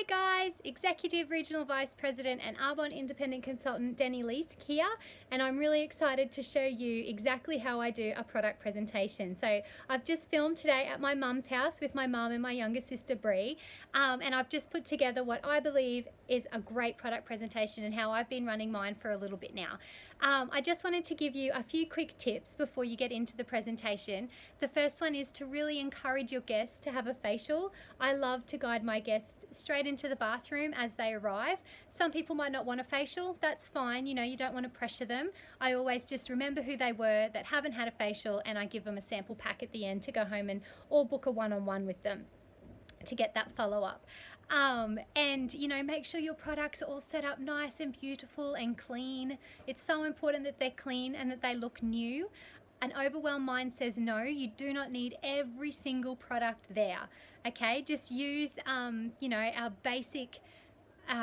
Hi guys, Executive Regional Vice President and Arbonne Independent Consultant Dannii Leask here, and I'm really excited to show you exactly how I do a product presentation. So I've just filmed today at my mum's house with my mum and my younger sister Bree, and I've just put together what I believe is a great product presentation and how I've been running mine for a little bit now. I just wanted to give you a few quick tips before you get into the presentation. The first one is to really encourage your guests to have a facial. I love to guide my guests straight into the bathroom as they arrive. Some people might not want a facial, that's fine, you know, you don't want to pressure them. I always just remember who they were that haven't had a facial, and I give them a sample pack at the end to go home and or book a one-on-one with them to get that follow-up. And you know, make sure your products are all set up nice and beautiful and clean. It's so important that they're clean and that they look new. An overwhelmed mind says no, you do not need every single product there. Okay, just use you know, our basic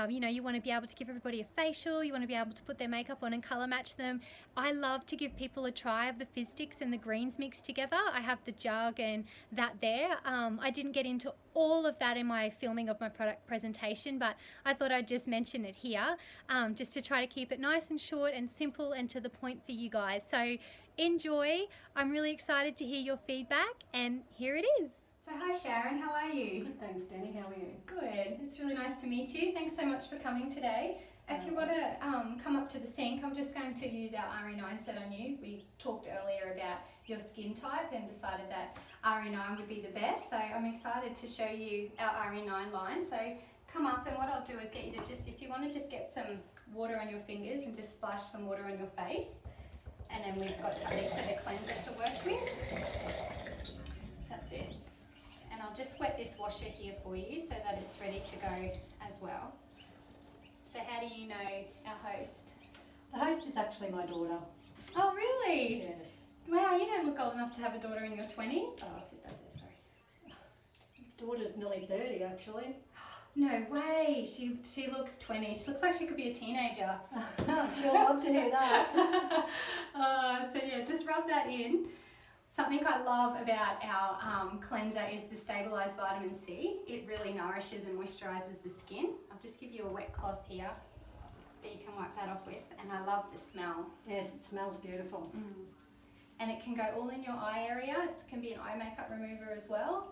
you know, you want to be able to give everybody a facial, you want to be able to put their makeup on and colour match them. I love to give people a try of the fizz sticks and the greens mixed together. I have the jug and that there. I didn't get into all of that in my filming of my product presentation, but I thought I'd just mention it here, just to try to keep it nice and short and simple and to the point for you guys. So enjoy. I'm really excited to hear your feedback, and here it is. So hi Sharon, how are you? Good, thanks Dannii, how are you? Good, it's really nice to meet you. Thanks so much for coming today. If you want to come up to the sink, I'm just going to use our RE9 set on you. We talked earlier about your skin type and decided that RE9 would be the best. So I'm excited to show you our RE9 line. So come up, and what I'll do is get you to just, if you want to just get some water on your fingers and just splash some water on your face. And then we've got something for the cleanser to work with. That's it. And I'll just wet this washer here for you so that it's ready to go as well. So how do you know our host? The host is actually my daughter. Oh really? Yes. Wow, you don't look old enough to have a daughter in your 20s. Oh, I'll sit that there, sorry. Daughter's nearly 30 actually. No way, she looks 20. She looks like she could be a teenager. She'll love to hear that. So yeah, just rub that in. Something I love about our cleanser is the stabilised vitamin C. It really nourishes and moisturises the skin. I'll just give you a wet cloth here that you can wipe that off with, and I love the smell. Yes, it smells beautiful. And it can go all in your eye area. It can be an eye makeup remover as well.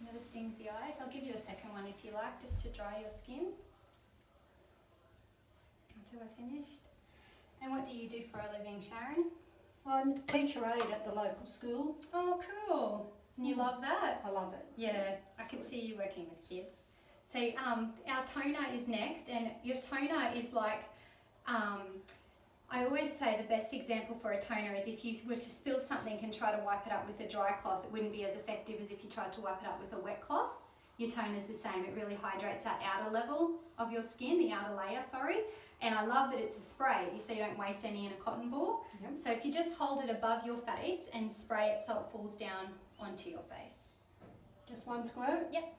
Never stings the eyes. I'll give you a second one if you like, just to dry your skin until we're finished. And what do you do for a living, Sharon? I'm teacher aide at the local school. Oh, cool. And you love that? I love it. Yeah, I can see you working with kids. So our toner is next, and your toner is like, I always say the best example for a toner is if you were to spill something and try to wipe it up with a dry cloth, it wouldn't be as effective as if you tried to wipe it up with a wet cloth. Your toner is the same. It really hydrates that outer level of your skin, the outer layer, sorry. And I love that it's a spray, so you don't waste any in a cotton ball. Yep. So if you just hold it above your face and spray it so it falls down onto your face. Just one squirt? Yep.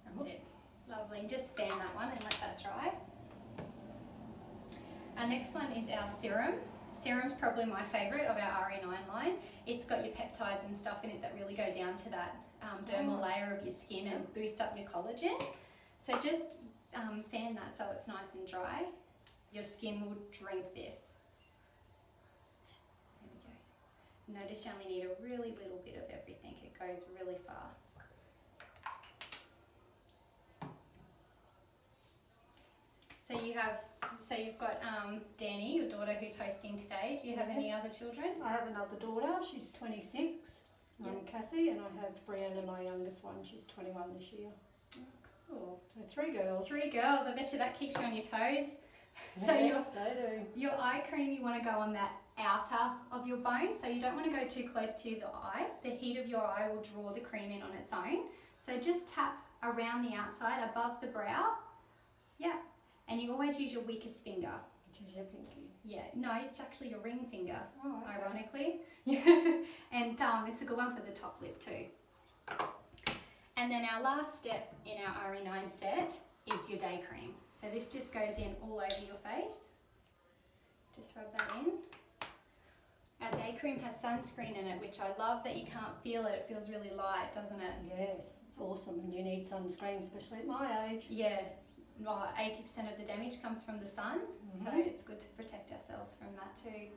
That's it. Lovely. Just fan that one and let that dry. Our next one is our serum. Serum's probably my favourite of our RE9 line. It's got your peptides and stuff in it that really go down to that dermal layer of your skin and boost up your collagen. So just fan that so it's nice and dry. Your skin will drink this. There we go. Notice you only need a really little bit of everything. It goes really far. So you've got Dannii, your daughter, who's hosting today. Do you have any other children? I have another daughter, she's 26. I'm Cassie, and I have Brianna, my youngest one, she's 21 this year. Cool. So 3 girls. 3 girls. I bet you that keeps you on your toes. Yes, So they do. your eye cream, you want to go on that outer of your bone. So you don't want to go too close to the eye. The heat of your eye will draw the cream in on its own. So just tap around the outside, above the brow. Yeah. And you always use your weakest finger. Which is your pinky. Yeah. No, it's actually your ring finger, Oh, okay. ironically. Yeah. And it's a good one for the top lip too. And then our last step in our RE9 set is your day cream. So this just goes in all over your face. Just rub that in. Our day cream has sunscreen in it, which I love that you can't feel it. It feels really light, doesn't it? Yes. It's awesome, and you need sunscreen, especially at my age. Yeah, well, 80% of the damage comes from the sun, so it's good to protect ourselves from that too.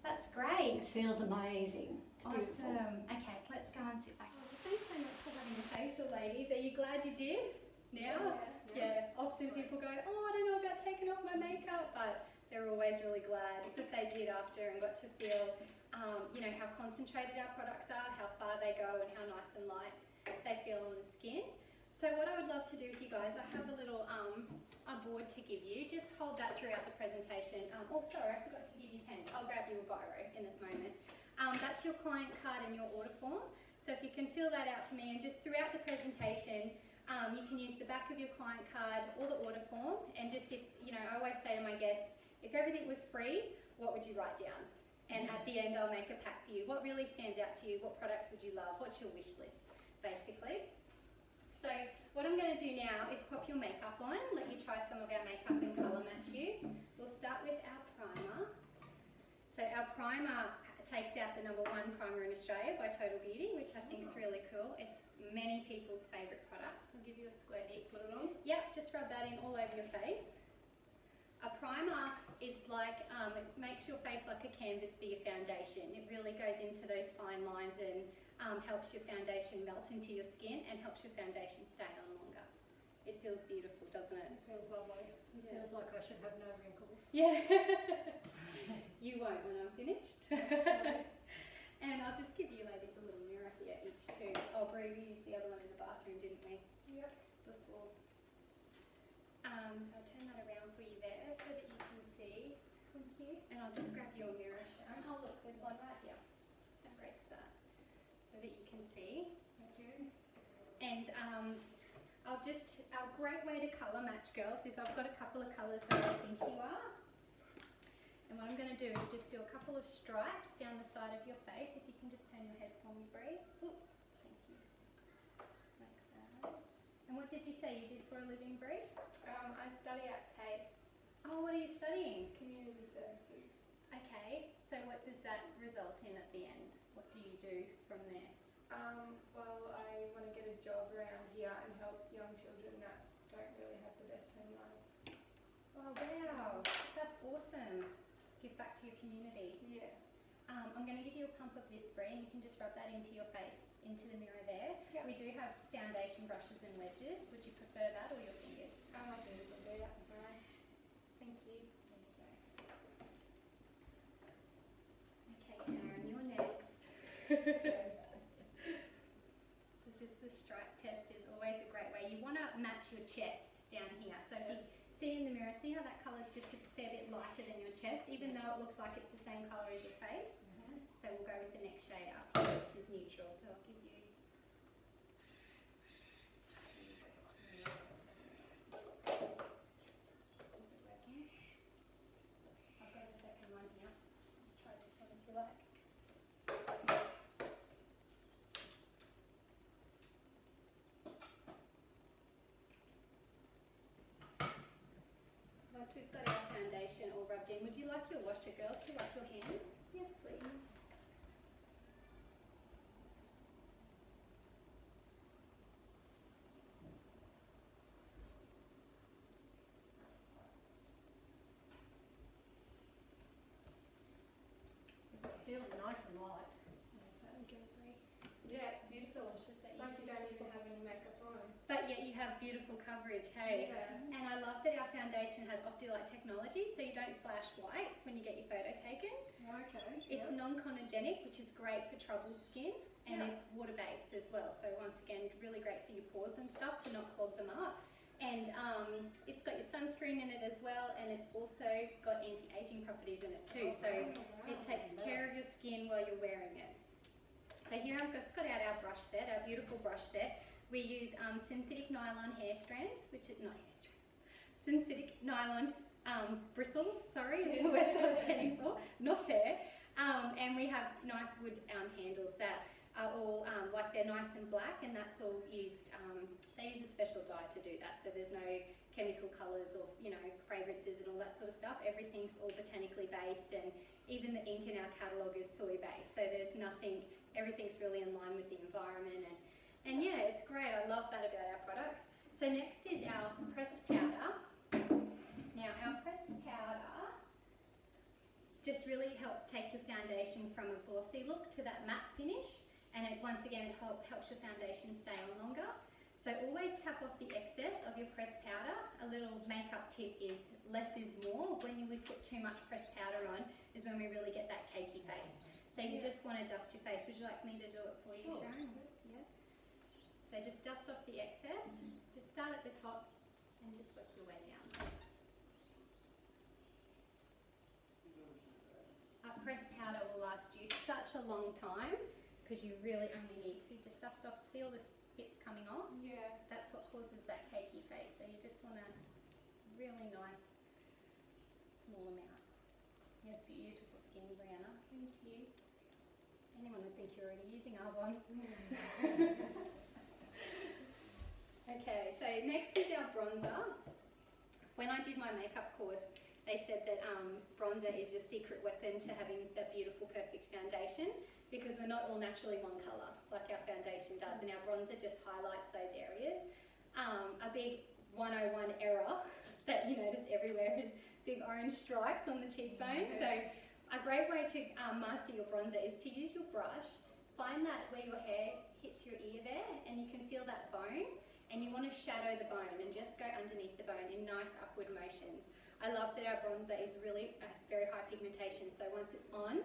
That's great. It feels amazing. It's beautiful. Awesome. Okay, let's go and sit back. Well, thanks so much for having a facial, ladies. Are you glad you did? Now? Yeah. Often people go, oh, I don't know about taking off my makeup, but they're always really glad that they did after and got to feel, you know, how concentrated our products are, how far they go, and how nice and light they feel on the skin. So what I would love to do with you guys, I have a little a board to give you. Just hold that throughout the presentation. Oh, sorry, I forgot to give you pens. I'll grab you a biro in this moment. That's your client card and your order form. So if you can fill that out for me, and just throughout the presentation, you can use the back of your client card or the order form, and just if, you know, I always say to my guests, if everything was free, what would you write down? And at the end, I'll make a pack for you. What really stands out to you? What products would you love? What's your wish list, basically? So what I'm going to do now is pop your makeup on, let you try some of our makeup and colour match you. We'll start with our primer. So our primer takes out the #1 primer in Australia by Total Beauty, which I think is really cool. It's many people's favourite products. I'll give you a squirt each. Put it on? Yep, just rub that in all over your face. A primer is like, it makes your face like a canvas for your foundation. It really goes into those fine lines and helps your foundation melt into your skin and helps your foundation stay on longer. It feels beautiful, doesn't it? It feels lovely. It feels like I should have no wrinkles. Yeah. You won't when I'm finished. And I'll just give you ladies a little mirror here each too. Oh, Brie, we used the other one in the bathroom, didn't we? Yep. Before. So I'll turn that around for you there so that you can see. Thank you. And I'll just grab your mirror, Sharon. Oh look, there's one right here. A great start. So that you can see. Thank you. And our great way to colour match, girls, is I've got a couple of colours that I think you are. And what I'm going to do is just do a couple of stripes down the side of your face. If you can just turn your head for me, Brie. Ooh, thank you. Like that. And what did you say you did for a living, Brie? I study at Tate. Oh, what are you studying? Community Services. Okay, so what does that result in at the end? What do you do from there? Well, I want to get a job around here and help young children that don't really have the best home lives. Oh, wow, that's awesome. Give back to your community. Yeah. I'm going to give you a pump of this, Brie, and you can just rub that into your face, into the mirror there. Yep. We do have foundation brushes and wedges. Would you prefer that or your fingers? My fingers will do, that's fine. Thank you. There you go. Okay, Sharon, you're next. So just the stripe test is always a great way. You want to match your chest down here. So if you see in the mirror, see how that colour is just a fair bit lighter than your chest, even though it looks like it's the same colour as your face. So we'll go with the next shade up, which is neutral. So I'll give you. Is it working? I've got a second one here. Try this one if you like. Once we've got our foundation all rubbed in, would you like your washer, girls? Do you like your hands? Yes, please. It feels nice and light. Yeah, it's beautiful. It's like you don't even have any makeup on. But yet you have beautiful coverage, hey? Yeah. And I love that our foundation has Optilite technology, so you don't flash white when you get your photo taken. Okay. It's non-chondrogenic, which is great for troubled skin, and Yeah. it's water-based as well. So once again, really great for your pores and stuff to not clog them up. And it's got your sunscreen in it as well, and it's also got anti-aging properties in it too. So it takes care of your skin while you're wearing it. So here I've just got out our brush set, our beautiful brush set. We use synthetic nylon hair strands, which is not hair strands, synthetic nylon bristles, sorry, is the word I was looking for, not hair. And we have nice wood handles that are all like they're nice and black, and that's all used. They use a special dye to do that, so there's no chemical colours or fragrances and all that sort of stuff. Everything's all botanically based, and even the ink in our catalogue is soy based. So there's nothing. Everything's really in line with the environment, And yeah, it's great. I love that about our products. So next is our pressed powder. Now our pressed powder just really helps take your foundation from a glossy look to that matte finish, and it once again helps your foundation stay on longer. So always tap off the excess of your pressed powder. A little makeup tip is less is more. When we put too much pressed powder on is when we really get that cakey face. So you just want to dust your face. Would you like me to do it for you, Sure. Sharon? Yeah. So just dust off the excess. Just start at the top and just work your way down. Our pressed powder will last you such a long time because you really only need, see, just dust off, see all this bits coming off? Yeah. That's what causes that cakey face. So you just want a really nice small amount. You have beautiful skin, Brianna. Thank you. Anyone would think you're already using Arbonne. Okay, so next is our bronzer. When I did my makeup course, they said that bronzer is your secret weapon to having that beautiful, perfect foundation, because we're not all naturally one colour like our foundation does, and our bronzer just highlights those areas. A big 101 error that you notice everywhere is big orange stripes on the cheekbone. So a great way to master your bronzer is to use your brush, find that where your hair hits your ear there, and you can feel that bone, and you want to shadow the bone and just go underneath the bone in nice upward motions. I love that our bronzer is really has very high pigmentation, so once it's on,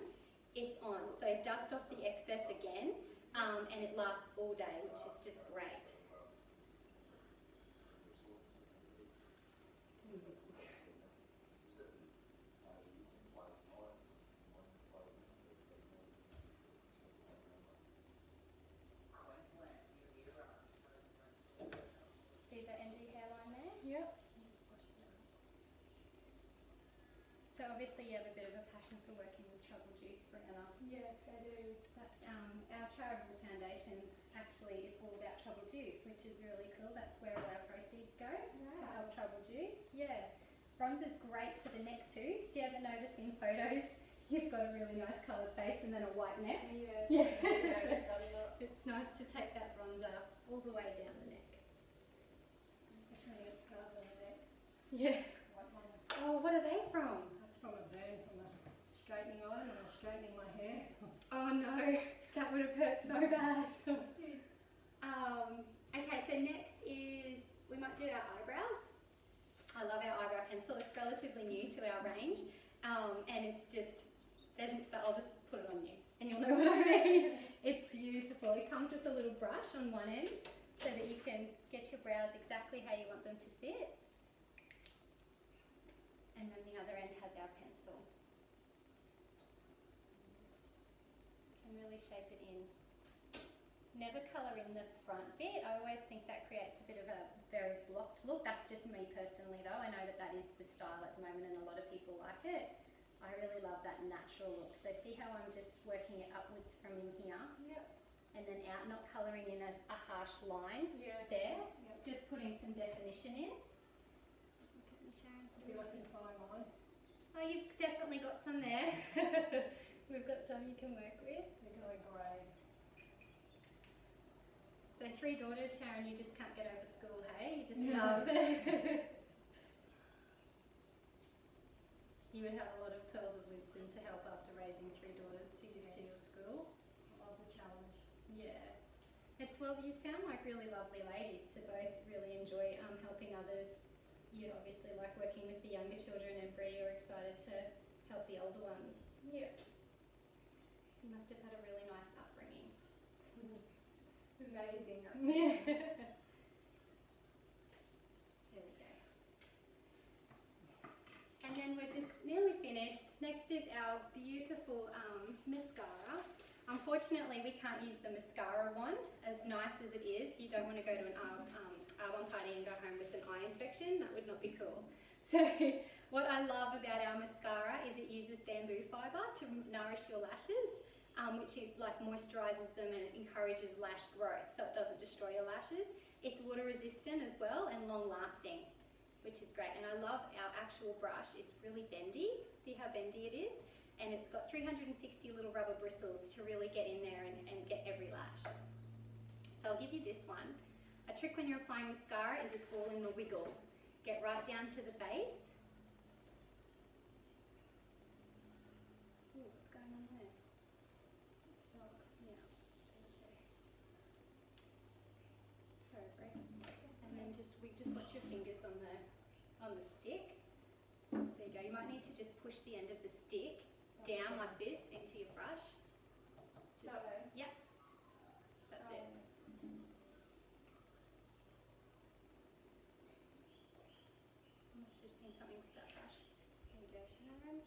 it's on. So dust off the excess again, and it lasts all day, which is just great. See the end of your hairline there? Yep. So obviously you have a bit of a passion for working with Trouble Juice, Brianna. Yes, I do. That's, our charitable foundation actually is all about Trouble Juice, which is really cool. That's where all our proceeds go to help Trouble Juice. Yeah. Bronzer's great for the neck too. Do you ever notice in photos you've got a really nice coloured face and then a white neck? Yeah. Yeah. It's nice to take that bronzer all the way down the neck. Especially when it's scars on the neck. Yeah. White ones. Oh, what are they from? That's from a burn from a straightening iron when I was straightening my hair. Oh no, that would have hurt so bad. Okay, so next is, we might do our eyebrows. I love our eyebrow pencil. It's relatively new to our range, and it's just, I'll just put it on you and you'll know what I mean. It's beautiful. It comes with a little brush on one end so that you can get your brows exactly how you want them to sit. And then the other end has our pencil. Can really shape it in. Never colour in the front bit. I always think that creates a bit of a very blocked look. That's just me personally though. I know that that is the style at the moment and a lot of people like it. I really love that natural look. So see how I'm just working it upwards from in here? Yep. And then out, not colouring in a harsh line Yeah. there. Yep. Just putting some definition in. Just look at me, Sharon. Have you got any fine line? Oh, you've definitely got some there. We've got some you can work with. They're going grey. So 3 daughters, Sharon, you just can't get over school, hey? You just love it. You would have a lot of pearls of wisdom to help after raising 3 daughters to give to your school. I love the challenge. Yeah. It's, well, you sound like really lovely ladies to both really enjoy helping others. You obviously like working with the younger children, and Brie, you're excited to help the older ones. Yeah. You must have had a really nice upbringing. Amazing. Yeah. There we go. And then we're just nearly finished. Next is our beautiful mascara. Unfortunately, we can't use the mascara wand. As nice as it is, you don't want to go to an Arbonne party and go home with an eye infection. That would not be cool. So what I love about our mascara is it uses bamboo fibre to nourish your lashes, which it like moisturises them and it encourages lash growth, so it doesn't destroy your lashes. It's water resistant as well and long lasting, which is great. And I love our actual brush. It's really bendy. See how bendy it is? And it's got 360 little rubber bristles to really get in there and get every lash. So I'll give you this one. A trick when you're applying mascara is it's all in the wiggle. Get right down to the base. Ooh, what's going on there? Stop. Yeah. Thank you. Sorry, Brett. And then just watch your fingers on the stick. There you go. You might need to just push the end of the stick down like this into your brush. Just, yeah. That's it. Must just been something with that brush. There you go, Sharon.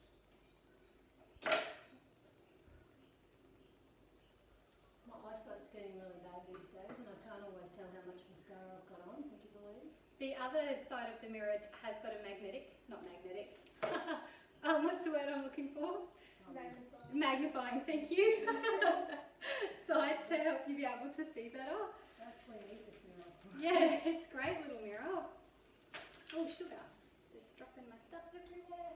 My eyesight's getting really bad these days and I can't always tell how much mascara I've got on, would you believe? The other side of the mirror has got a not magnetic. What's the word I'm looking for? Magnifying, thank you. Side to help you be able to see better. I actually need this mirror. Yeah, it's a great little mirror. Oh, sugar. Just dropping my stuff everywhere.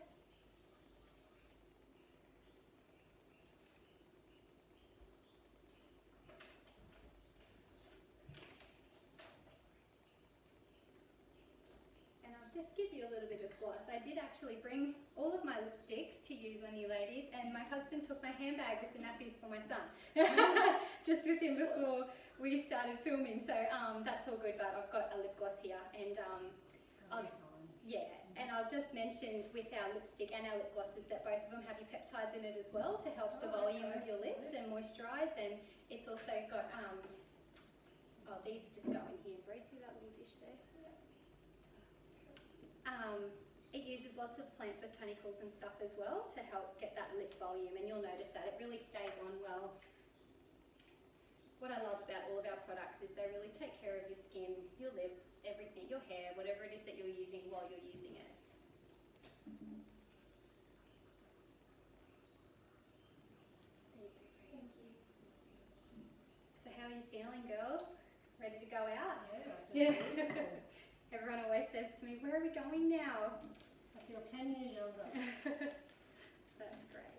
And I'll just give you a little bit of gloss. I did actually bring all of my lipsticks to use on you ladies, and my husband took my handbag with the nappies for my son. Just with him before we started filming, so that's all good, but I've got a lip gloss here, and I'll just mention with our lipstick and our lip glosses that both of them have your peptides in it as well to help the volume of your lips and moisturise, and it's also got, these just go in here, Bree, see that little dish there? It uses lots of plant botanicals and stuff as well to help get that lip volume, and you'll notice that it really stays on well. What I love about all of our products is they really take care of your skin, your lips, everything, your hair, whatever it is that you're using while you're using it. Thank you. So how are you feeling, girls? Ready to go out? Yeah. Everyone always says to me, where are we going now? I feel 10 years younger. That's great.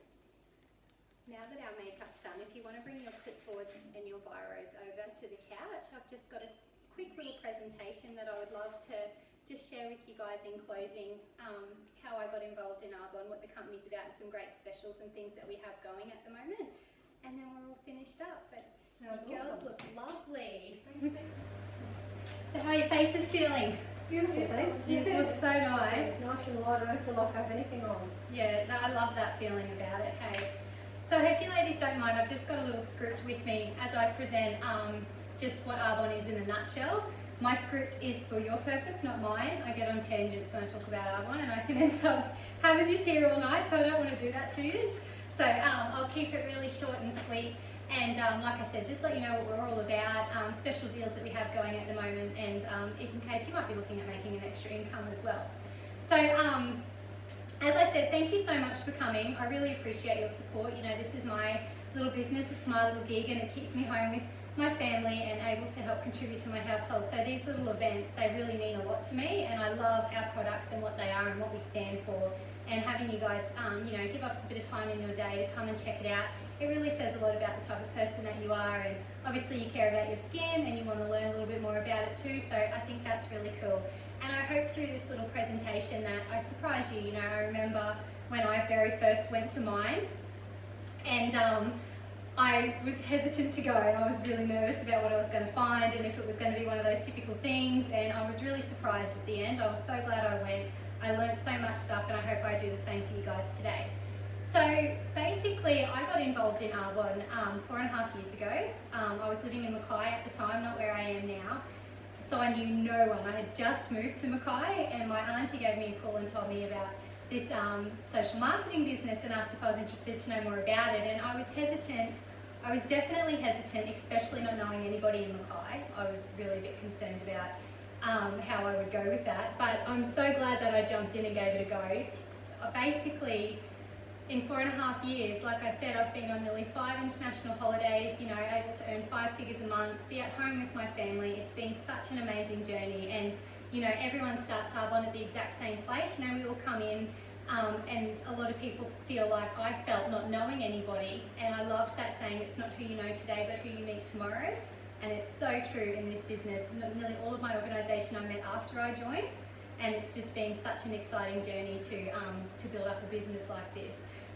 Now that our makeup's done, if you want to bring your clipboards and your biros over to the couch, I've just got a quick little presentation that I would love to just share with you guys in closing, how I got involved in Arbonne, what the company's about, and some great specials and things that we have going at the moment. And then we're all finished up. But Sounds you girls awesome. look lovely. So how are your faces feeling? Beautiful, thanks. You look so nice. Nice and light, I don't feel like I have anything on. Yeah, no, I love that feeling about it, hey. So I hope you ladies don't mind, I've just got a little script with me as I present just what Arbonne is in a nutshell. My script is for your purpose, not mine. I get on tangents when I talk about Arbonne and I can end up having this here all night, so I don't want to do that to you. So I'll keep it really short and sweet. And like I said, just let you know what we're all about, special deals that we have going at the moment, and in case you might be looking at making an extra income as well. So as I said, thank you so much for coming. I really appreciate your support. You know, this is my little business, it's my little gig, and it keeps me home with my family and able to help contribute to my household. So these little events, they really mean a lot to me, and I love our products and what they are and what we stand for. And having you guys, you know, give up a bit of time in your day to come and check it out. It really says a lot about the type of person that you are, and obviously you care about your skin and you want to learn a little bit more about it too, so I think that's really cool. And I hope through this little presentation that I surprise you. You know, I remember when I very first went to mine, and I was hesitant to go. I was really nervous about what I was going to find and if it was going to be one of those typical things, and I was really surprised at the end. I was so glad I went. I learned so much stuff, and I hope I do the same for you guys today. So basically, I got involved in Arbonne 4.5 years ago. I was living in Mackay at the time, not where I am now. So I knew no one. I had just moved to Mackay, and my auntie gave me a call and told me about this social marketing business and asked if I was interested to know more about it. And I was hesitant. I was definitely hesitant, especially not knowing anybody in Mackay. I was really a bit concerned about how I would go with that. But I'm so glad that I jumped in and gave it a go. Basically, in 4.5 years, like I said, I've been on nearly 5 international holidays, you know, able to earn 5 figures a month, be at home with my family. It's been such an amazing journey, and, you know, everyone starts Arbonne at the exact same place. You know, we all come in, and a lot of people feel like I felt not knowing anybody, and I loved that saying, it's not who you know today, but who you meet tomorrow. And it's so true in this business. Nearly all of my organisation I met after I joined, and it's just been such an exciting journey to build up a business like this.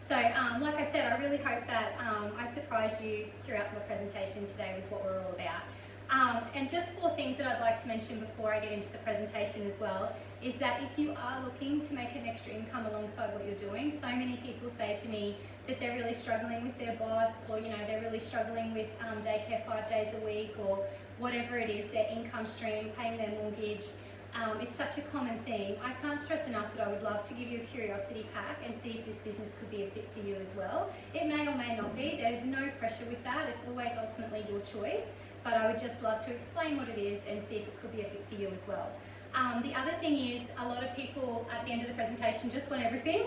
So like I said, I really hope that I surprised you throughout my presentation today with what we're all about. And just 4 things that I'd like to mention before I get into the presentation as well, is that if you are looking to make an extra income alongside what you're doing, so many people say to me that they're really struggling with their boss, or they're really struggling with daycare 5 days a week, or whatever it is, their income stream, paying their mortgage. It's such a common thing. I can't stress enough that I would love to give you a curiosity pack and see if this business could be a fit for you as well. It may or may not be. There's no pressure with that. It's always ultimately your choice. But I would just love to explain what it is and see if it could be a fit for you as well. The other thing is, a lot of people at the end of the presentation just want everything.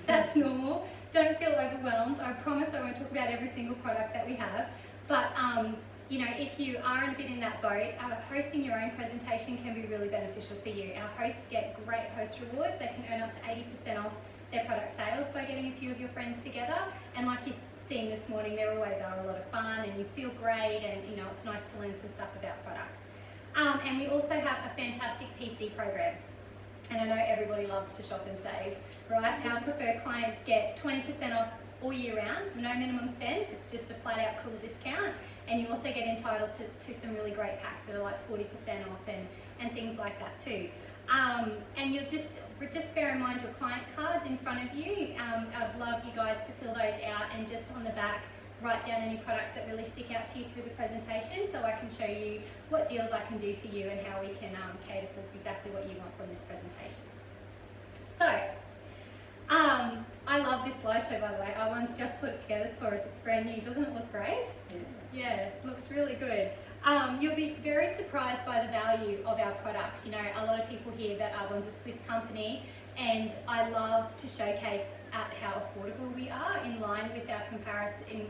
That's normal. Don't feel overwhelmed. I promise I won't talk about every single product that we have. But if you are a bit in that boat, hosting your own presentation can be really beneficial for you. Our hosts get great host rewards. They can earn up to 80% off their product sales by getting a few of your friends together. And like you've seen this morning, there always are a lot of fun, and you feel great, and it's nice to learn some stuff about products. And we also have a fantastic PC program. And I know everybody loves to shop and save, right? Our preferred clients get 20% off all year round, no minimum spend. It's just a flat out cool discount. And you also get entitled to some really great packs that are like 40% off and things like that too. And you'll just bear in mind your client cards in front of you. I'd love you guys to fill those out, and just on the back, write down any products that really stick out to you through the presentation, so I can show you what deals I can do for you and how we can cater for exactly what you want from this presentation. So, I love this slideshow, by the way. Owen's just put it together for us. It's brand new. Doesn't it look great? Yeah, it looks really good. You'll be very surprised by the value of our products. A lot of people hear that Arbonne's a Swiss company, and I love to showcase at how affordable we are in line with our comparison,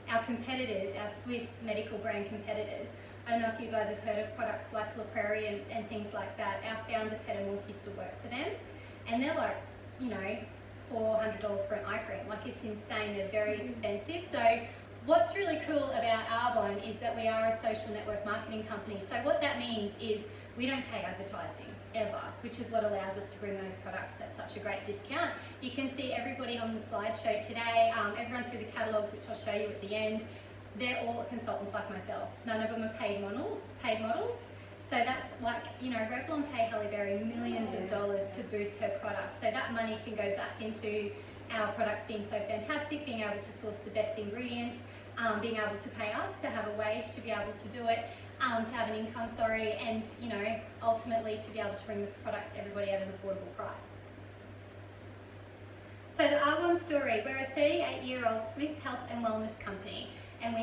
our competitors, our Swiss medical brand competitors. I don't know if you guys have heard of products like La Prairie and things like that. Our founder, Peter Mork, used to work for them, and they're like, $400 for an eye cream. Like, it's insane. They're very expensive. So what's really cool about Arbonne is that we are a social network marketing company. So what that means is we don't pay advertising ever, which is what allows us to bring those products at such a great discount. You can see everybody on the slideshow today, everyone through the catalogues, which I'll show you at the end. They're all consultants like myself. None of them are paid models. So that's like, Revlon pay Halle Berry millions of dollars to boost her products. So that money can go back into our products being so fantastic, being able to source the best ingredients, being able to pay us to have a wage to be able to do it, to have an income, and ultimately to be able to bring the products to everybody at an affordable price. So the Arbonne story, we're a 38-year-old Swiss health and wellness company, and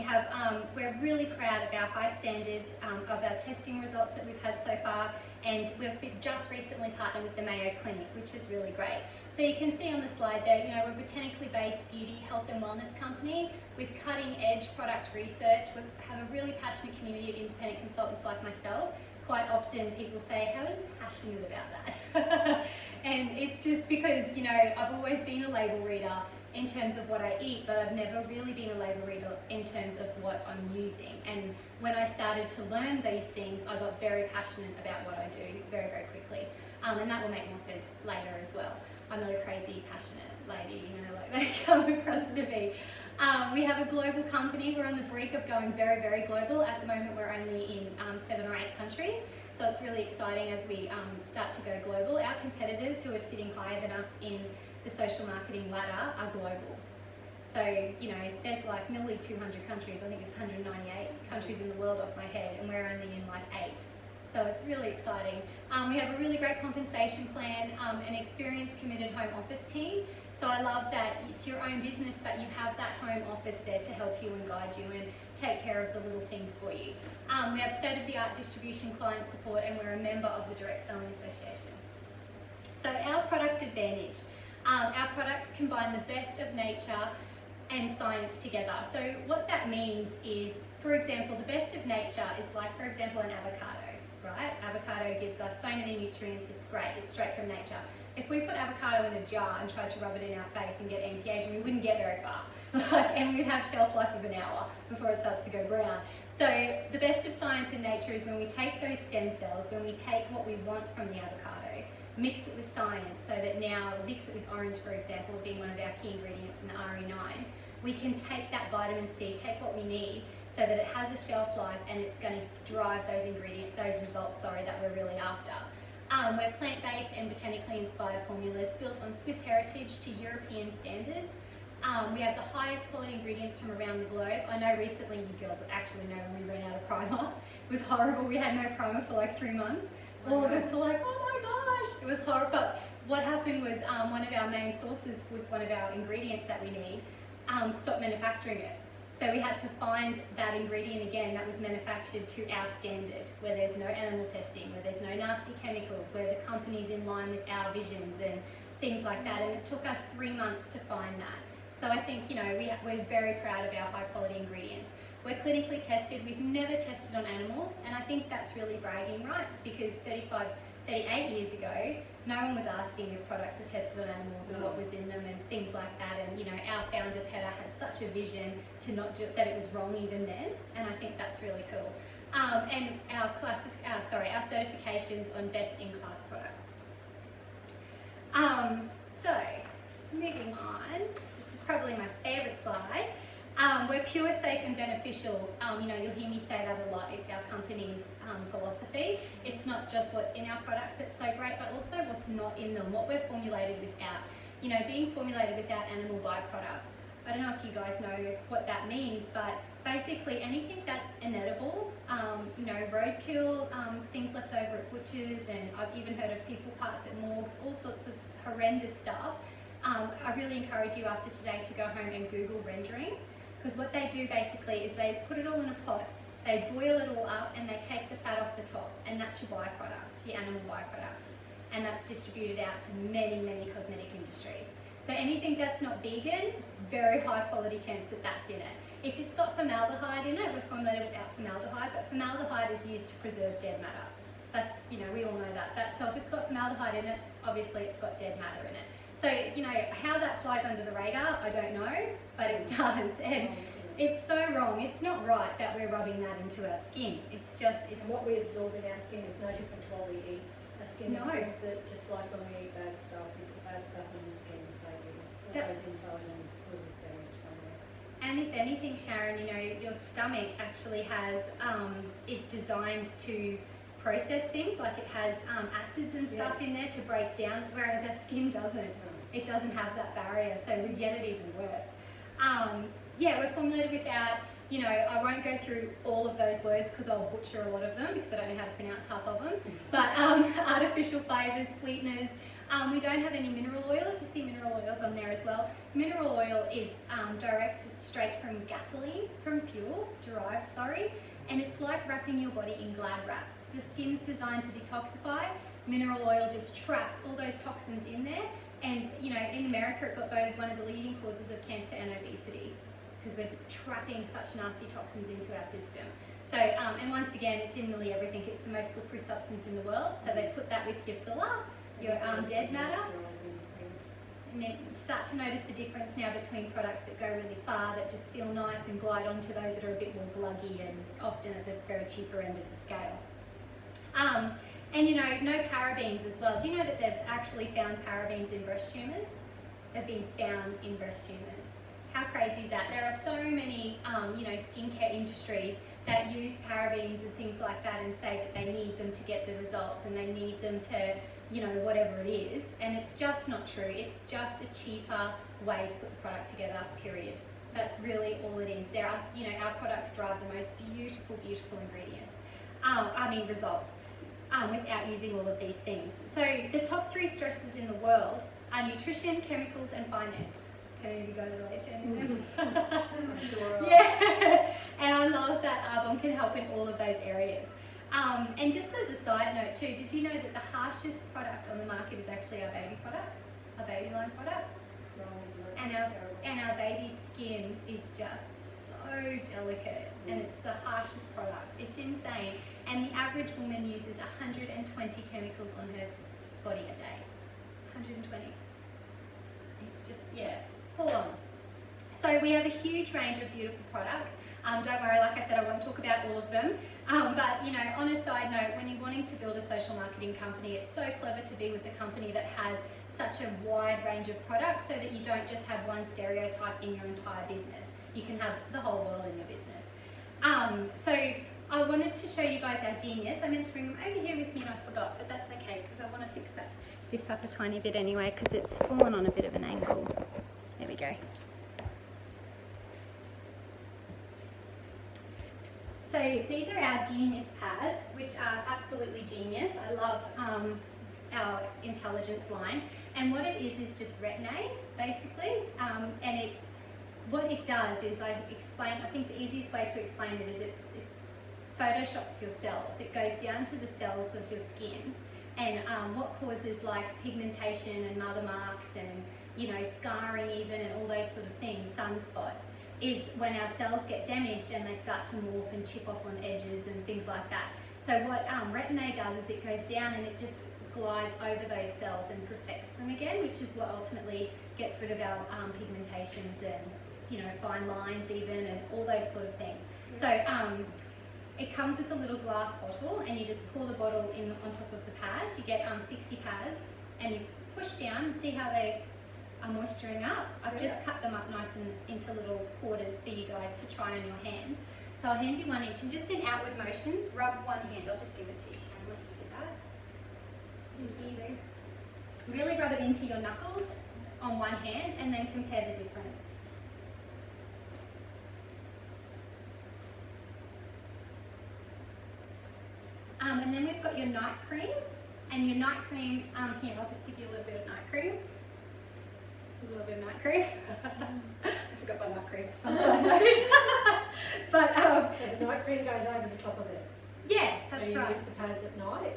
we're really proud of our high standards, of our testing results that we've had so far, and we've just recently partnered with the Mayo Clinic, which is really great. So you can see on the slide there, we're a botanically based beauty, health and wellness company with cutting edge product research. We have a really passionate community of independent consultants like myself. Quite often people say, how are you passionate about that? And it's just because, I've always been a label reader in terms of what I eat, but I've never really been a label reader in terms of what I'm using. And when I started to learn these things, I got very passionate about what I do very, very quickly. And that will make more sense later as well. I'm not a crazy, passionate lady, like they come across to be. We have a global company. We're on the brink of going very, very global. At the moment, we're only in 7 or 8 countries. So it's really exciting as we start to go global. Our competitors who are sitting higher than us in the social marketing ladder are global. So, there's like nearly 200 countries. I think it's 198 countries in the world off my head, and we're only in like 8. So it's really exciting. We have a really great compensation plan, an experienced, committed home office team. So I love that it's your own business, but you have that home office there to help you and guide you and take care of the little things for you. We have state-of-the-art distribution, client support, and we're a member of the Direct Selling Association. So our product advantage. Our products combine the best of nature and science together. So what that means is, for example, the best of nature is like, for example, an avocado, right? Avocado gives us so many nutrients, it's great, it's straight from nature. If we put avocado in a jar and tried to rub it in our face and get anti-aging, we wouldn't get very far. And we'd have shelf life of an hour before it starts to go brown. So the best of science in nature is when we take those stem cells, when we take what we want from the avocado, mix it with science, so that now, mix it with orange, for example, being one of our key ingredients in the RE9, we can take that vitamin C, take what we need, so that it has a shelf life and it's going to drive those results that we're really after. We're plant-based and botanically inspired formulas built on Swiss heritage to European standards. We have the highest quality ingredients from around the globe. I know recently you girls actually know when we ran out of primer. It was horrible. We had no primer for like 3 months. All of us were like, oh my gosh, it was horrible. But what happened was one of our main sources with one of our ingredients that we need stopped manufacturing it. So we had to find that ingredient again that was manufactured to our standard, where there's no animal testing, where there's no nasty chemicals, where the company's in line with our visions and things like that. And it took us 3 months to find that. So I think, you know, we're very proud of our high quality ingredients. We're clinically tested. We've never tested on animals, and I think that's really bragging rights, because 38 years ago, no one was asking if products were tested on animals and what was in them and things like that. And you know, our founder Peter had such a vision to not do that it was wrong even then, and I think that's really cool. And our certifications on best-in-class products. So moving on, this is probably my favourite slide. We're pure, safe and beneficial. You know, you'll hear me say that a lot. It's our company's philosophy. It's not just what's in our products that's so great, but also what's not in them, what we're formulated without. You know, being formulated without animal byproduct. I don't know if you guys know what that means, but basically anything that's inedible, you know, roadkill, things left over at butchers, and I've even heard of people parts at morgues, all sorts of horrendous stuff. I really encourage you after today to go home and Google rendering, because what they do basically is they put it all in a pot, they boil it all up, and they take the fat off the top, and that's your byproduct, your animal byproduct, and that's distributed out to many, many cosmetic industries. So anything that's not vegan, it's very high quality chance that that's in it. If it's got formaldehyde in it, we're formulated without formaldehyde, but formaldehyde is used to preserve dead matter. That's, you know, we all know that. So if it's got formaldehyde in it, obviously it's got dead matter in it. So, you know, how that flies under the radar, I don't know, but it does. And it's so wrong. It's not right that we're rubbing that into our skin. It's just, it's... And what we absorb in our skin is no different to what we eat. Our skin absorbs it just like when we eat bad stuff. We put bad stuff in the skin, so it goes inside and causes damage somewhere. And if anything, Sharon, you know, your stomach actually has, it's designed to process things, like it has acids and stuff in there to break down, whereas our skin doesn't. It doesn't have that barrier, so we get it even worse. Yeah, we're formulated without, you know, I won't go through all of those words because I'll butcher a lot of them because I don't know how to pronounce half of them, but artificial flavours, sweeteners. We don't have any mineral oils. You see mineral oils on there as well. Mineral oil is directed straight from gasoline, from fuel, derived, and it's like wrapping your body in Glad wrap. The skin's designed to detoxify. Mineral oil just traps all those toxins in there. And, you know, in America it got voted one of the leading causes of cancer and obesity because we're trapping such nasty toxins into our system. So, and once again, it's in nearly everything. It's the most slippery substance in the world. So they put that with your filler, your dead matter. And then you start to notice the difference now between products that go really far, that just feel nice and glide onto those that are a bit more gluggy and often at the very cheaper end of the scale. And you know, no parabens as well. Do you know that they've actually found parabens in breast tumours? They've been found in breast tumours. How crazy is that? There are so many, you know, skincare industries that use parabens and things like that and say that they need them to get the results and they need them to, you know, whatever it is. And it's just not true. It's just a cheaper way to put the product together, period. That's really all it is. There are, you know, our products drive the most beautiful, beautiful ingredients. Results. Without using all of these things. So the top 3 stresses in the world are nutrition, chemicals and finance. Can any of you guys relate to any of them? I'm sure. Yeah, and I love that Arbonne can help in all of those areas. And just as a side note too, did you know that the harshest product on the market is actually our baby products, our baby line products? And our baby's skin is just so delicate and it's the harshest product. It's insane. And the average woman uses 120 chemicals on her body a day. 120. It's just, yeah, full on. So we have a huge range of beautiful products. Don't worry, like I said, I won't talk about all of them. But you know, on a side note, when you're wanting to build a social marketing company, it's so clever to be with a company that has such a wide range of products so that you don't just have one stereotype in your entire business. You can have the whole world in your business. So I wanted to show you guys our genius. I meant to bring them over here with me and I forgot, but that's okay because I want to fix this up a tiny bit anyway because it's fallen on a bit of an angle. There we go. So these are our Genius pads, which are absolutely genius. I love our intelligence line. And what it is just Retin-A, basically. And it's what it does is I think the easiest way to explain it is it photoshops your cells. It goes down to the cells of your skin. And what causes like pigmentation and mother marks and, you know, scarring even and all those sort of things, sunspots, is when our cells get damaged and they start to morph and chip off on edges and things like that. So what Retin-A does is it goes down and it just glides over those cells and perfects them again, which is what ultimately gets rid of our pigmentations and, you know, fine lines even and all those sort of things. So it comes with a little glass bottle and you just pour the bottle in on top of the pads. You get 60 pads and you push down and see how they are moisturing up. I've just cut them up nice and into little quarters for you guys to try on your hands. So I'll hand you one each and just in outward motions, rub one hand. I'll just give it to you, Sharon, let you do that. Thank you. Really rub it into your knuckles on one hand and then compare the difference. And then we've got your night cream, and your night cream, here, I'll just give you a little bit of night cream. A little bit of night cream. I forgot my night cream. I'm sorry. But, so the night cream goes over the top of it? Yeah, that's right. So you right. use the pads at night?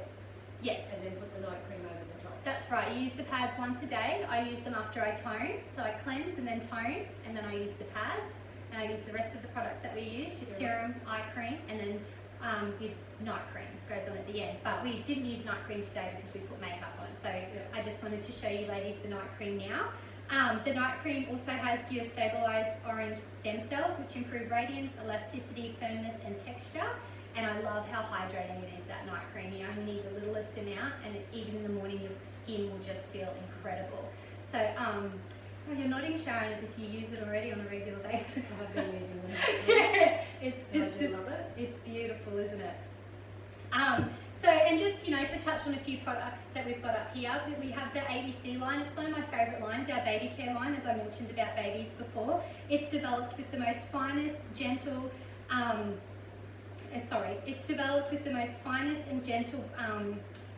Yes. And then put the night cream over the top? That's right. You use the pads once a day. I use them after I tone. So I cleanse and then tone, and then I use the pads. And I use the rest of the products that we use, just serum, eye cream, and then with night cream goes on at the end. But we didn't use night cream today because we put makeup on. So I just wanted to show you ladies the night cream now. The night cream also has your stabilised orange stem cells, which improve radiance, elasticity, firmness and texture. And I love how hydrating it is, that night cream. You only need the littlest amount, and even in the morning your skin will just feel incredible. So oh, you're nodding, Sharon, as if you use it already on a regular basis. I've been using them. Yeah, it's just love it. It's beautiful, isn't it? So, and just, you know, to touch on a few products that we've got up here, we have the ABC line. It's one of my favourite lines, our baby care line, as I mentioned about babies before. It's developed with the most finest, gentle, and gentle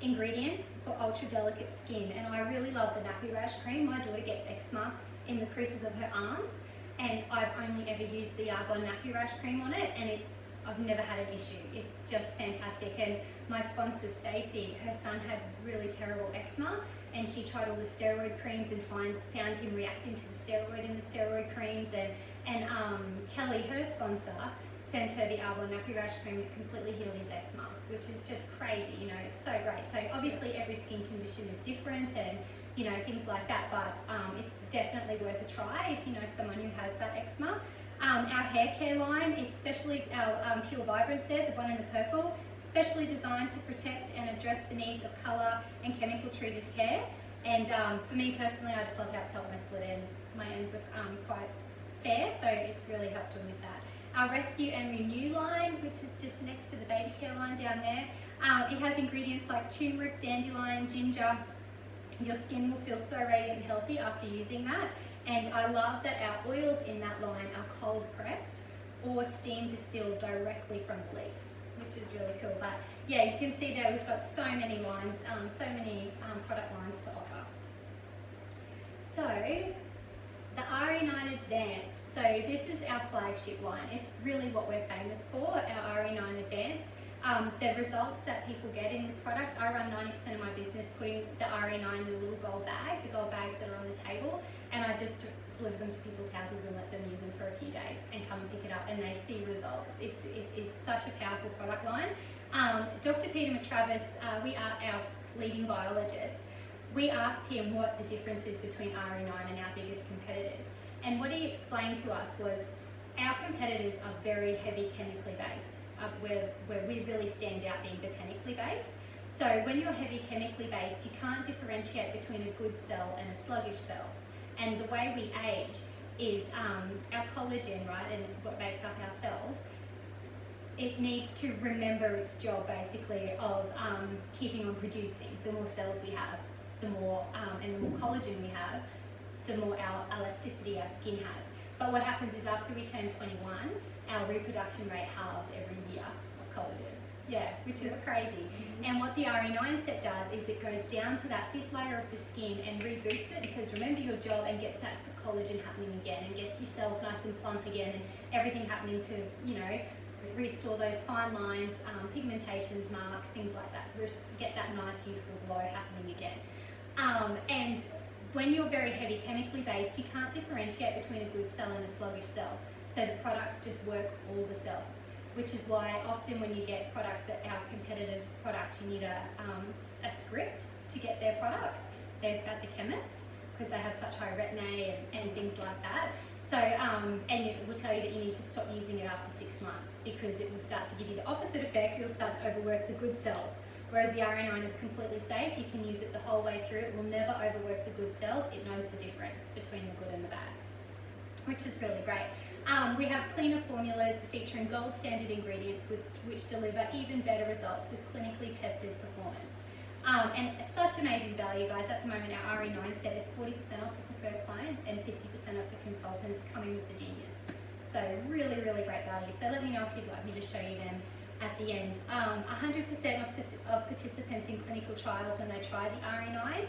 ingredients for ultra delicate skin. And I really love the nappy rash cream. My daughter gets eczema in the creases of her arms, and I've only ever used the Argon nappy rash cream on it, and I've never had an issue. It's just fantastic. And my sponsor Stacey, her son had really terrible eczema, and she tried all the steroid creams and found him reacting to the steroid in the steroid creams. And Kelly, her sponsor, sent her the Argon nappy rash cream that completely healed his eczema, which is just crazy. You know, it's so great. So obviously every skin condition is different, and you know, things like that. But it's definitely worth a try if you know someone who has that eczema. Our hair care line, it's specially our Pure Vibrance there, the one in the purple, specially designed to protect and address the needs of colour and chemical treated hair. And for me personally, I just love how it's helped my split ends. My ends are quite fair, so it's really helped them with that. Our Rescue and Renew line, which is just next to the baby care line down there. It has ingredients like turmeric, dandelion, ginger. Your skin will feel so radiant and healthy after using that. And I love that our oils in that line are cold pressed or steam distilled directly from the leaf, which is really cool. But yeah, you can see there we've got so many lines, so many product lines to offer. So the RE9 Advance. So this is our flagship line. It's really what we're famous for, our RE9 Advance. The results that people get in this product, I run 90% of my business putting the RE9 in a little gold bag, the gold bags that are on the table, and I just deliver them to people's houses and let them use them for a few days and come and pick it up, and they see results. It is such a powerful product line. Dr. Peter Matravis, we are our leading biologist. We asked him what the difference is between RE9 and our biggest competitors. And what he explained to us was our competitors are very heavy chemically based, where we really stand out being botanically based. So when you're heavy chemically based, you can't differentiate between a good cell and a sluggish cell. And the way we age is our collagen, right, and what makes up our cells, it needs to remember its job basically of keeping on producing. The more cells we have, the more and the more collagen we have, the more our elasticity our skin has. But what happens is after we turn 21, our reproduction rate halves every year of collagen. Yeah, which is crazy. And what the RE9 set does is it goes down to that 5th layer of the skin and reboots it and says, remember your job, and gets that collagen happening again and gets your cells nice and plump again and everything happening to, you know, restore those fine lines, pigmentations, marks, things like that. Get that nice youthful glow happening again. And when you're very heavy chemically based, you can't differentiate between a good cell and a sluggish cell. So the products just work all the cells, which is why often when you get products that our competitive products, you need a script to get their products. They're at the chemist because they have such high retin-A and things like that. So, and it will tell you that you need to stop using it after 6 months because it will start to give you the opposite effect. You'll start to overwork the good cells. Whereas the RE9 is completely safe. You can use it the whole way through. It will never overwork the good cells. It knows the difference between the good and the bad, which is really great. We have cleaner formulas featuring gold standard ingredients which deliver even better results with clinically tested performance. And such amazing value, guys. At the moment, our RE9 set is 40% off for preferred clients and 50% off for consultants coming with the Genius. So really, really great value. So let me know if you'd like me to show you them at the end. 100% of participants in clinical trials when they tried the RE9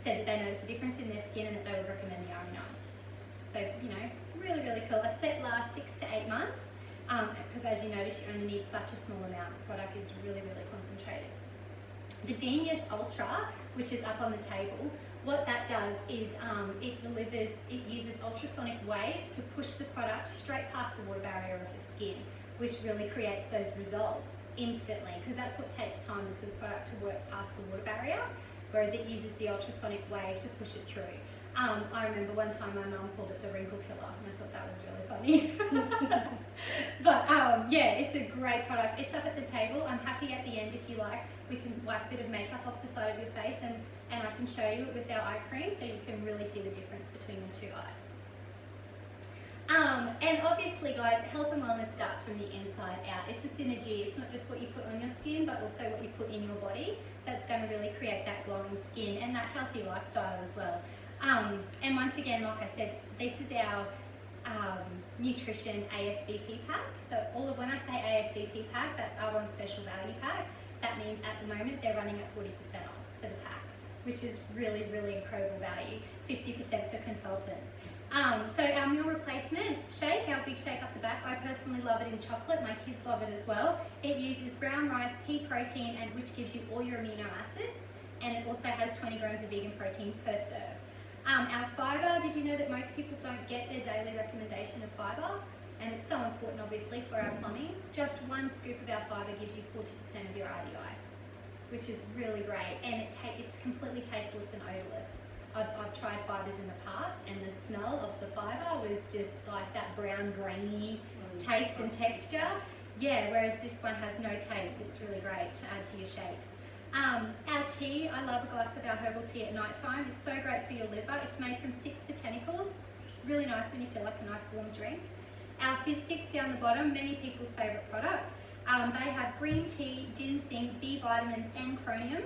said that they noticed a difference in their skin and that they would recommend the RE9. So, you know, really, really cool. A set lasts 6 to 8 months because as you notice, you only need such a small amount. The product is really, really concentrated. The Genius Ultra, which is up on the table, what that does is it uses ultrasonic waves to push the product straight past the water barrier of the skin, which really creates those results instantly, because that's what takes time, is for the product to work past the water barrier, whereas it uses the ultrasonic wave to push it through. I remember one time my mum called it the wrinkle killer, and I thought that was really funny. But yeah, it's a great product. It's up at the table. I'm happy at the end, if you like, we can wipe a bit of makeup off the side of your face and I can show you it with our eye cream so you can really see the difference between the two eyes. And obviously, guys, health and wellness starts from the inside out. It's a synergy. It's not just what you put on your skin, but also what you put in your body that's going to really create that glowing skin and that healthy lifestyle as well. And once again, like I said, this is our nutrition ASVP pack. So when I say ASVP pack, that's our on special value pack. That means at the moment they're running at 40% off for the pack, which is really, really incredible value. 50% for consultants. So our meal replacement shake, our big shake up the back, I personally love it in chocolate. My kids love it as well. It uses brown rice, pea protein, and which gives you all your amino acids, and it also has 20 grams of vegan protein per serve. Our fibre, did you know that most people don't get their daily recommendation of fibre? And it's so important, obviously, for our plumbing. Just one scoop of our fibre gives you 40% of your RDI, which is really great, and it's completely tasteless and odourless. I've tried fibres in the past, and the smell of the fibre was just like that brown, grainy taste and texture. Yeah, whereas this one has no taste. It's really great to add to your shakes. Our tea, I love a glass of our herbal tea at night time. It's so great for your liver. It's made from 6 botanicals. Really nice when you feel like a nice warm drink. Our fizz sticks down the bottom, many people's favourite product. They have green tea, ginseng, B vitamins and chromium.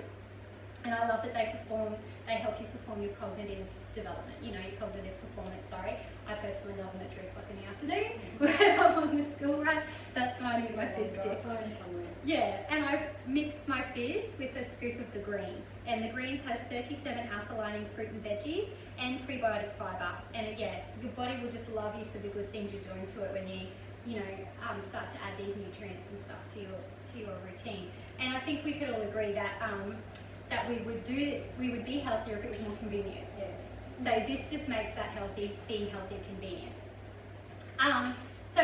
And I love that they help you perform your cognitive development, your cognitive performance, sorry. I personally love them at 3 o'clock in the afternoon when I'm on the school run. That's when I need my fizz stick. Yeah, and I mix my fizz with a scoop of the greens. And the greens has 37 alkalining fruit and veggies and prebiotic fibre. And yeah, your body will just love you for the good things you're doing to it when you start to add these nutrients and stuff to your routine. And I think we could all agree that that we would be healthier if it was more convenient. Yeah. So this just makes that being healthy convenient. So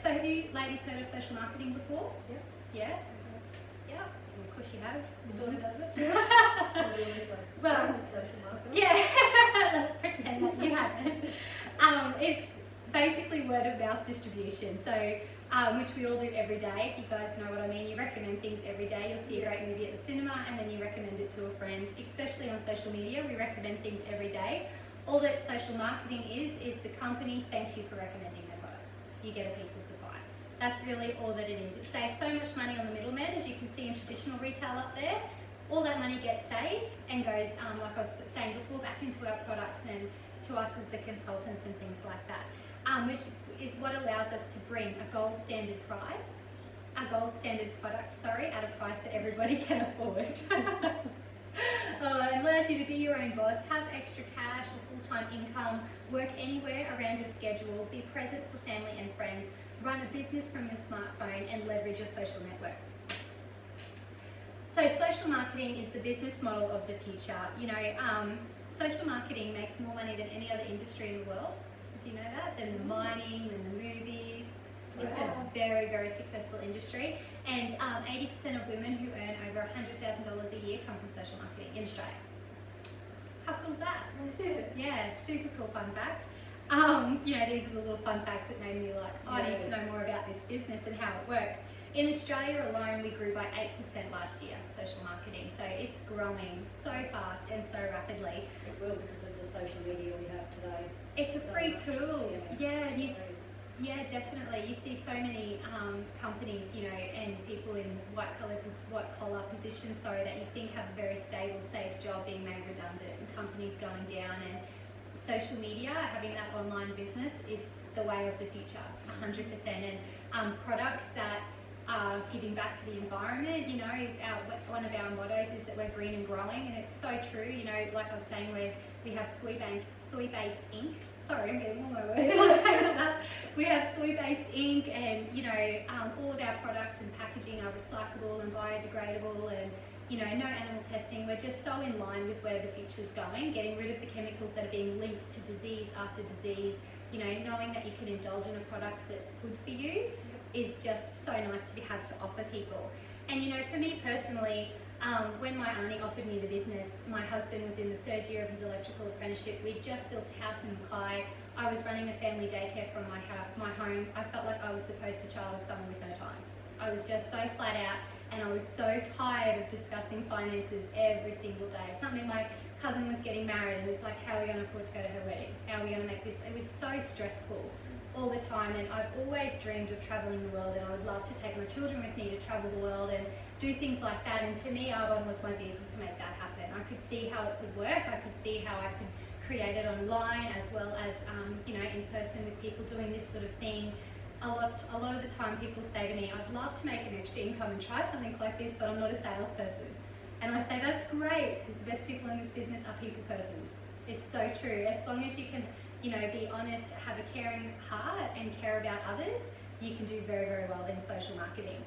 have you ladies heard of social marketing before? Yeah. Yeah? Mm-hmm. Yeah. Well, of course you have. Your daughter does it. Well, social marketing. Yeah. Let's pretend that you haven't. It's basically word of mouth distribution. which we all do every day, if you guys know what I mean. You recommend things every day. You'll see a great movie at the cinema and then you recommend it to a friend. Especially on social media, we recommend things every day. All that social marketing is the company thanks you for recommending their product. You get a piece of the pie. That's really all that it is. It saves so much money on the middleman, as you can see in traditional retail up there. All that money gets saved and goes, like I was saying before, back into our products and to us as the consultants and things like that, which is what allows us to bring a gold standard product, at a price that everybody can afford. It allows you to be your own boss, have extra cash or full-time income, work anywhere around your schedule, be present for family and friends, run a business from your smartphone and leverage your social network. So social marketing is the business model of the future. You know, social marketing makes more money than any other industry in the world. Do you know that? Than the mining, than the movies. It's a very, very successful industry. And 80% of women who earn over $100,000 a year come from social marketing in Australia. How cool is that? Yeah, super cool fun fact. You know, these are the little fun facts that made me like, oh, I need to know more about this business and how it works. In Australia alone, we grew by 8% last year, social marketing. So it's growing so fast and so rapidly. It will because of the social media we have today. It's a free tool. Yeah, Yeah, definitely. You see so many companies, you know, and people in white collar positions, that you think have a very stable, safe job being made redundant, and companies going down. And social media, having that online business, is the way of the future, 100%. And products that are giving back to the environment. You know, one of our mottos is that we're green and growing, and it's so true. You know, like I was saying, we have soy-based ink. Sorry, I'm getting all my words all tangled up. We have soy-based ink, and you know, all of our products and packaging are recyclable and biodegradable, and you know, no animal testing. We're just so in line with where the future's going, getting rid of the chemicals that are being linked to disease after disease. You know, knowing that you can indulge in a product that's good for you is just so nice to have to offer people. And you know, for me personally, when my auntie offered me the business, my husband was in the 3rd year of his electrical apprenticeship. We'd just built a house in Mackay. I was running a family daycare from my home. I felt like I was the poster child of someone with no time. I was just so flat out, and I was so tired of discussing finances every single day. Something my cousin was getting married, and it's like, how are we going to afford to go to her wedding? How are we going to make this? It was so stressful all the time, and I've always dreamed of travelling the world, and I would love to take my children with me to travel the world and do things like that. And to me, Arbonne was my vehicle to make that happen. I could see how it could work. I could see how I could create it online as well as you know, in person with people doing this sort of thing. A lot of the time people say to me, I'd love to make an extra income and try something like this, but I'm not a salesperson. And I say, that's great, because the best people in this business are people persons. It's so true. As long as you can, you know, be honest, have a caring heart and care about others, you can do very, very well in social marketing.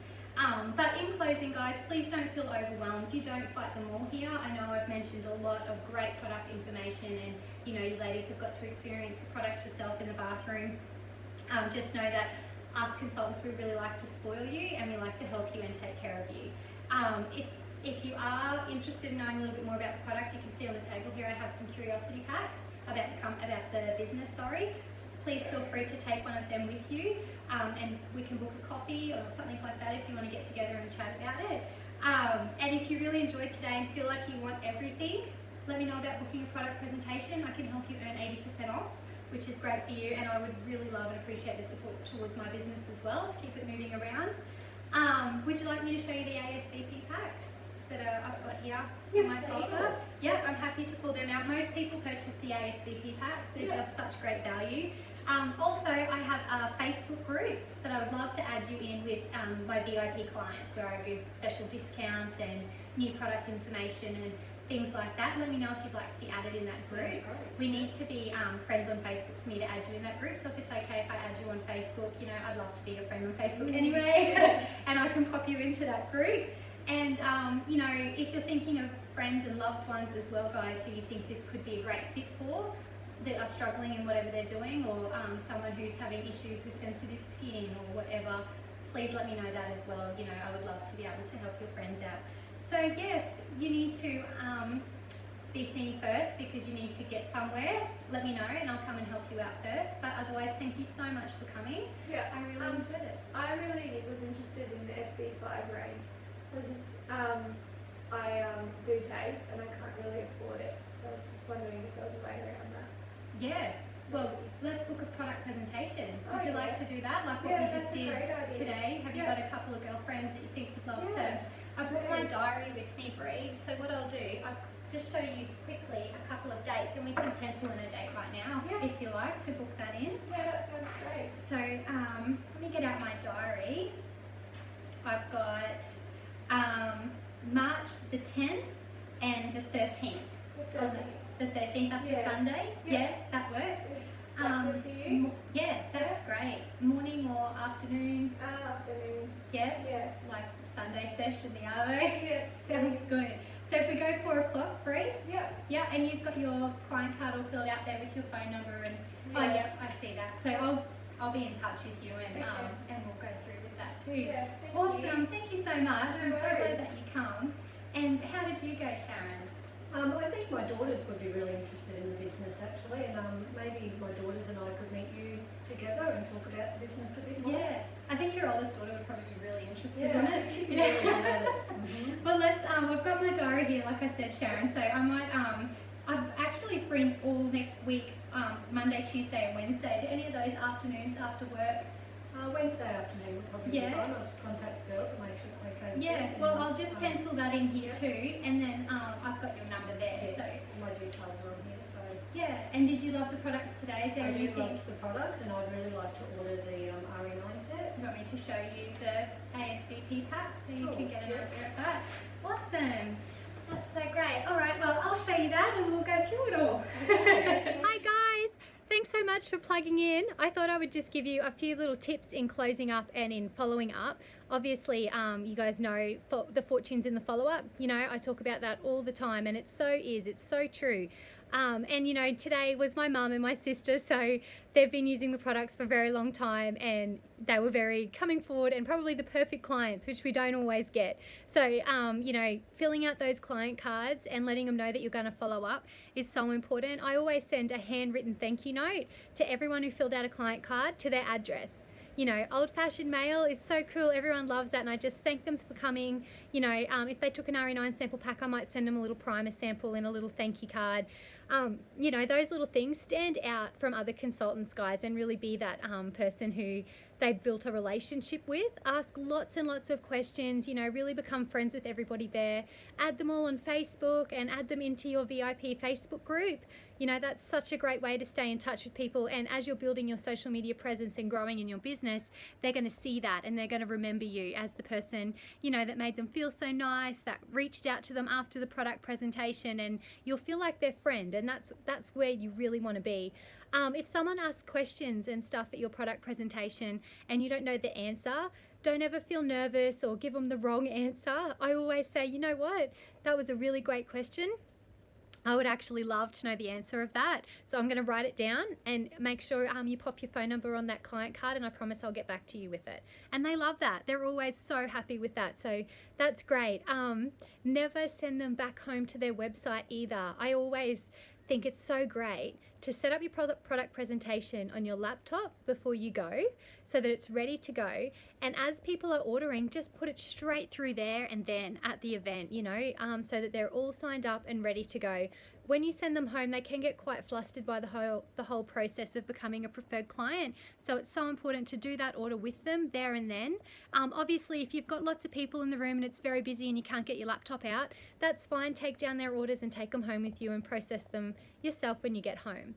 But in closing, guys, please don't feel overwhelmed. You don't fight them all here. I know I've mentioned a lot of great product information, and you know, you ladies have got to experience the products yourself in the bathroom. Just know that us consultants, we really like to spoil you, and we like to help you and take care of you. If you are interested in knowing a little bit more about the product, you can see on the table here I have some curiosity packs about the business. Please feel free to take one of them with you, and we can book a coffee or something like that if you want to get together and chat about it. And if you really enjoyed today and feel like you want everything, let me know about booking a product presentation. I can help you earn 80% off, which is great for you, and I would really love and appreciate the support towards my business as well to keep it moving around. Would you like me to show you the ASVP packs that I've got here in my folder? Sure. Yeah, I'm happy to pull them out. Most people purchase the ASVP packs. They're just such great value. Also, I have a Facebook group that I would love to add you in with my VIP clients, where I give special discounts and new product information and things like that. Let me know if you'd like to be added in that group. We need to be friends on Facebook for me to add you in that group, so if it's okay if I add you on Facebook, you know, I'd love to be your friend on Facebook anyway, and I can pop you into that group. And you know, if you're thinking of friends and loved ones as well, guys, who you think this could be a great fit for, that are struggling in whatever they're doing, or someone who's having issues with sensitive skin or whatever, please let me know that as well. You know, I would love to be able to help your friends out. So yeah, you need to be seen first because you need to get somewhere, let me know and I'll come and help you out first. But otherwise, thank you so much for coming. Yeah, I really enjoyed it. I really was interested in the FC5 range because I do tape and I can't really afford it, so I was just wondering if there was a way around that. Yeah. Well, let's book a product presentation. Would you like to do that? Like what Yeah, we just that's a did great idea. today? Have you got a couple of girlfriends that you think would love to? I brought my diary with me, Brie. So what I'll do, I'll just show you quickly a couple of dates and we can pencil in a date right now if you like to book that in. Yeah, that sounds great. So let me get out my diary. I've got March the 10th and the 13th. The 13th, that's a Sunday. Yeah, that works. Yeah, that's great. Morning or afternoon? Afternoon. Yeah? Like Sunday session, the hour? Yes. Sounds good. So if we go 4 o'clock, Brie? Yeah. Yeah, and you've got your client card all filled out there with your phone number and oh yeah, I see that. So I'll be in touch with you and we'll go through with that too. Yeah, awesome. Thank you so much. I'm so glad worries. that you come. And how did you go, Sharon? I think my daughters would be really interested in the business actually, and maybe my daughters and I could meet you together and talk about the business a bit more. Yeah, I think your oldest daughter would probably be really interested Yeah, in I it. think she'd be really good at it. Well, let's. I've got my diary here, like I said, Sharon. So I might. I'm actually free all next week, Monday, Tuesday, and Wednesday. Do any of those afternoons after work? Wednesday afternoon would probably be fine. I'll just contact the girls and make sure it's okay. Yeah, well, I'll just pencil that in here too, and then I've got your number there. Yes, So my details are on here. So yeah, and did you love the products today? Is there I do anything love the products, and I'd really like to order the RE9 set. you want me to show you the ASVP pack so you Sure, can get an yeah. idea of that? Awesome. That's so great. All right, well, I'll show you that and we'll go through it all. Hi guys. Thanks so much for plugging in. I thought I would just give you a few little tips in closing up and in following up. Obviously, you guys know the fortunes in the follow-up. You know, I talk about that all the time and it's so true. And you know, today was my mum and my sister, so they've been using the products for a very long time and they were very coming forward and probably the perfect clients, which we don't always get. So, you know, filling out those client cards and letting them know that you're going to follow up is so important. I always send a handwritten thank you note to everyone who filled out a client card to their address. You know, old-fashioned mail is so cool. Everyone loves that, and I just thank them for coming. You know, if they took an RE9 sample pack, I might send them a little primer sample and a little thank you card. You know, those little things stand out from other consultants, guys, and really be that person who they built a relationship with. Ask lots and lots of questions, you know, really become friends with everybody there. Add them all on Facebook and add them into your VIP Facebook group. You know, that's such a great way to stay in touch with people, and as you're building your social media presence and growing in your business, they're going to see that and they're going to remember you as the person, you know, that made them feel so nice, that reached out to them after the product presentation, and you'll feel like their friend, and that's where you really want to be. If someone asks questions and stuff at your product presentation and you don't know the answer, don't ever feel nervous or give them the wrong answer. I always say, you know what, that was a really great question. I would actually love to know the answer of that. So I'm going to write it down and make sure you pop your phone number on that client card, and I promise I'll get back to you with it. And they love that. They're always so happy with that. So that's great. Never send them back home to their website either. I always think it's so great to set up your product presentation on your laptop before you go so that it's ready to go, and as people are ordering, just put it straight through there and then at the event, you know, so that they're all signed up and ready to go. When you send them home, they can get quite flustered by the whole process of becoming a preferred client, so it's so important to do that order with them there and then. Obviously, if you've got lots of people in the room and it's very busy and you can't get your laptop out, that's fine. Take down their orders and take them home with you and process them yourself when you get home.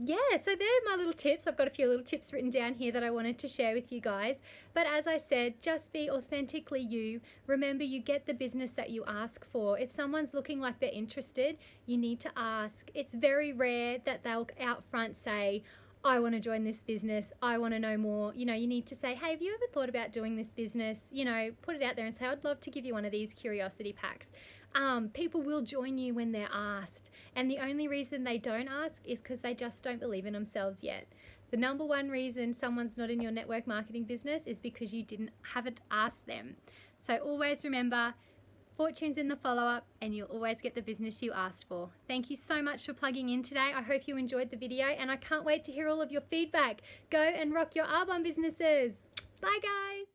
Yeah, so they're my little tips. I've got a few little tips written down here that I wanted to share with you guys. But as I said, just be authentically you. Remember, you get the business that you ask for. If someone's looking like they're interested, you need to ask. It's very rare that they'll out front say, I want to join this business, I want to know more. You know, you need to say, hey, have you ever thought about doing this business? You know, put it out there and say, I'd love to give you one of these curiosity packs. People will join you when they're asked, and the only reason they don't ask is because they just don't believe in themselves yet. The number one reason someone's not in your network marketing business is because you haven't asked them. So always remember, fortunes in the follow-up, and you'll always get the business you asked for. Thank you so much for plugging in today. I hope you enjoyed the video, and I can't wait to hear all of your feedback. Go and rock your Arbonne businesses. Bye guys.